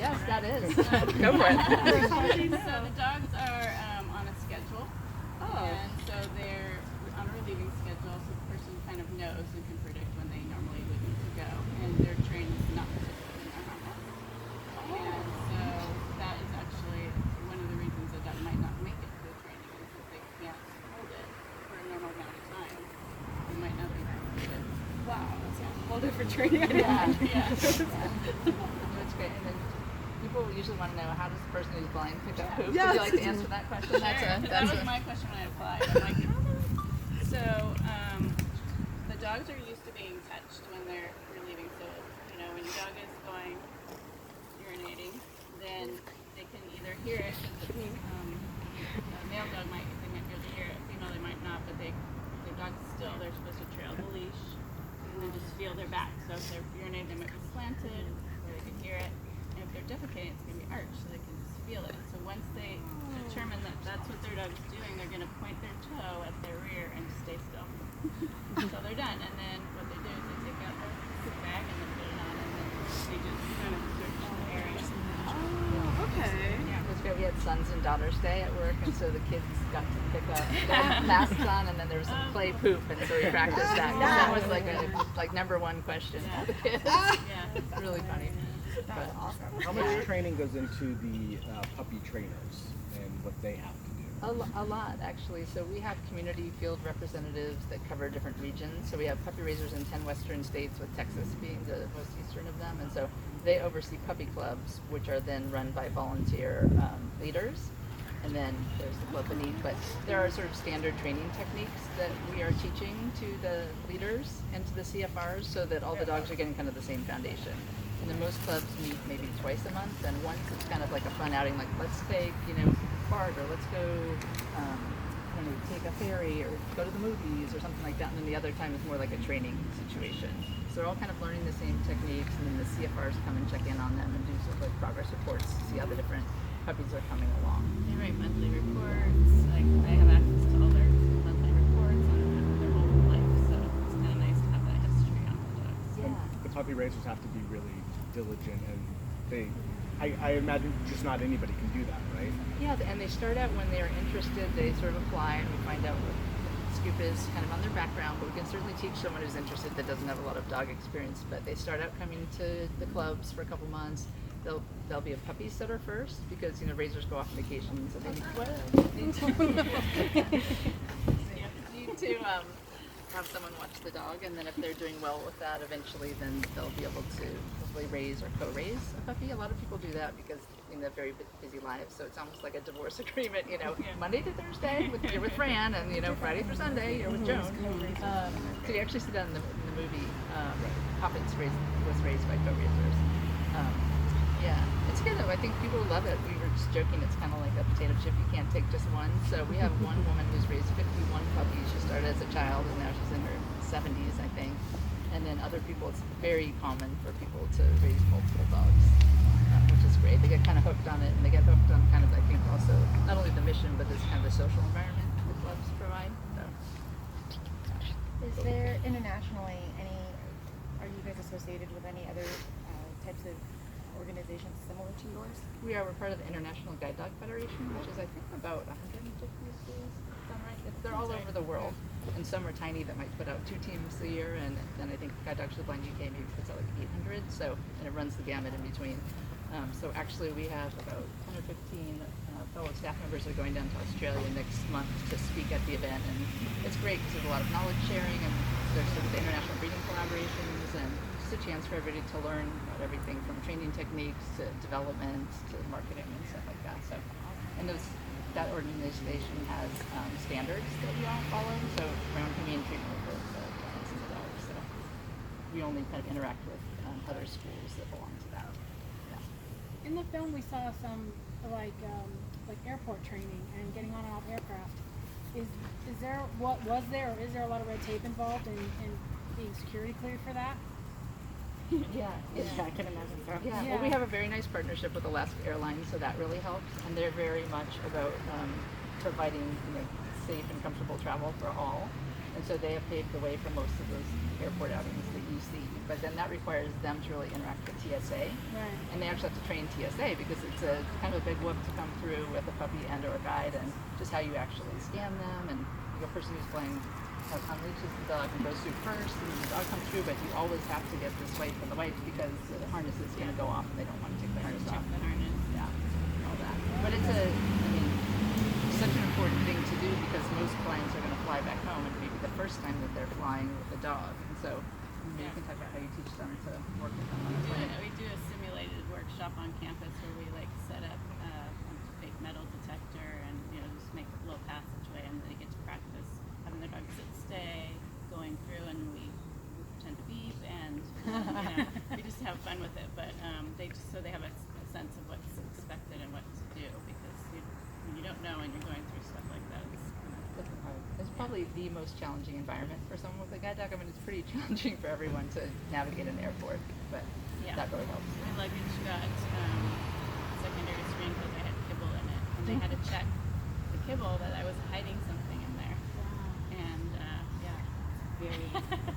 Yes, that is. Right? Go for it. So the dogs are on a schedule. Oh. And so they're on a relieving schedule, so the person kind of knows and can predict when they normally would need to go. And they're trained not to put in their harness. And so that is actually one of the reasons a dog might not make it to the training is that they can't hold it for a normal amount of time. They might not be able to do it. Wow, that's a whole different training. Yeah. That's great. And then people usually want to know, how does the person who's blind pick up poop? Yes. Would you like to answer that question? That was my question when I applied. I'm like, so the dogs are used to being touched when they're relieving. So, you know, when your dog is going urinating, then they can either hear it. A male dog they might be able to hear it. A female, they might not. But their dog's still, they're supposed to trail the leash and then just feel their back. So if they're urinating, they might be slanted where they can hear it. And if they're defecating, it's going to be arched, so they can just feel it. So once they determine that that's what their dog's doing, they're going to point their toe at their rear and stay still. So they're done. And then what they do is they take out their poop bag and then put it on, and then they just kind of search the area. Oh, okay. Yeah. It was great. We had Sons and Daughters Day at work, and so the kids got to pick up their masks on, and then there was some play poop, and so we practiced that. That was like number one question for the kids. Yeah. Really funny. That's awesome. How much training goes into the puppy trainers and what they have to do? A lot, actually. So we have community field representatives that cover different regions. So we have puppy raisers in 10 western states, with Texas being the most eastern of them. And so they oversee puppy clubs, which are then run by volunteer leaders. And then there's the club beneath. But there are sort of standard training techniques that we are teaching to the leaders and to the CFRs, so that all the dogs are getting kind of the same foundation. And then most clubs meet maybe twice a month, and once it's kind of like a fun outing, like let's take, Bart, or let's go, take a ferry, or go to the movies, or something like that. And then the other time is more like a training situation. So they're all kind of learning the same techniques, and then the CFRs come and check in on them and do sort of like progress reports to see how the different puppies are coming along. They write monthly reports. Like they have access to all their monthly reports on their whole life. So it's kind of nice to have that history on the dogs. Yeah. The puppy raisers have to be really diligent, and I imagine just not anybody can do that, right? Yeah, and they start out when they're interested. They sort of apply, and we find out what Scoop is kind of on their background. But we can certainly teach someone who's interested that doesn't have a lot of dog experience. But they start out coming to the clubs for a couple months. They'll be a puppy sitter first, because raisers go off on vacations, and they need to have someone watch the dog, and then if they're doing well with that, eventually then they'll be able to hopefully raise or co-raise a puppy. A lot of people do that because they have very busy lives, so it's almost like a divorce agreement, Monday to Thursday you're with Fran, and Friday through Sunday you're with Joan. So you actually see that in the movie. Poppins was raised by co-raisers. Yeah, it's good though. I think people love it. We were just joking, it's kind of like a potato chip. You can't take just one. So we have one woman who's raised 51 puppies. She started as a child, and now she's in her 70s, I think. And then other people, it's very common for people to raise multiple dogs, which is great. They get kind of hooked on it, and they get hooked on kind of, I think, also not only the mission, but this kind of the social environment the clubs provide. So. Is there internationally are you guys associated with any other types of organizations similar to yours? We're part of the International Guide Dog Federation, which is, I think, about 150 schools. Is that right? They're all over the world, and some are tiny that might put out 2 teams a year, and then I think Guide Dogs for the Blind UK maybe puts out like 800. So, and it runs the gamut in between. So actually, we have about 10 or 15 fellow staff members that are going down to Australia next month to speak at the event, and it's great because there's a lot of knowledge sharing, and there's sort of the international breeding collaborations, and just a chance for everybody to learn about everything from training techniques to development to marketing and stuff like that. So, and that organization has standards that we all follow. So around humane treatment for dogs and the dogs. So we only kind of interact with other schools that belong to that. Yeah. In the film, we saw some like airport training and getting on and off aircraft. Is there or is there a lot of red tape involved in being security cleared for that? Yeah, I can imagine so. Yeah. Well, we have a very nice partnership with Alaska Airlines, so that really helps. And they're very much about providing safe and comfortable travel for all. And And so they have paved the way for most of those airport outings that you see. But then that requires them to really interact with TSA. Right. And they actually have to train TSA because it's a kind of a big whoop to come through with a puppy and or a guide, and just how you actually scan them, and the person who's playing unleashes the dog and goes through first, and the dog comes through, but you always have to get this wipe from the wipe because the harness is going to go off and they don't want to take the harness Check off. the harness. Yeah, and all that. But it's such an important thing to do because most clients are going to fly back home and maybe the first time that they're flying with a dog. And so maybe you can talk about how you teach them to work with them on the plane. We do a simulated workshop on campus where we like set up a fake metal detector and just make a little passageway, and they get to practice having their dog sit stay, going through, and we pretend to beep, and we just have fun with it. But they have a sense of what's expected and what to do, because when you don't know and you're going through stuff like that, It's probably the most challenging environment for someone with a guide dog. I mean, it's pretty challenging for everyone to navigate an airport, but that really helps. My luggage got secondary screen because I had kibble in it, and they had to check the kibble that I was hiding something in there. Wow. And it's very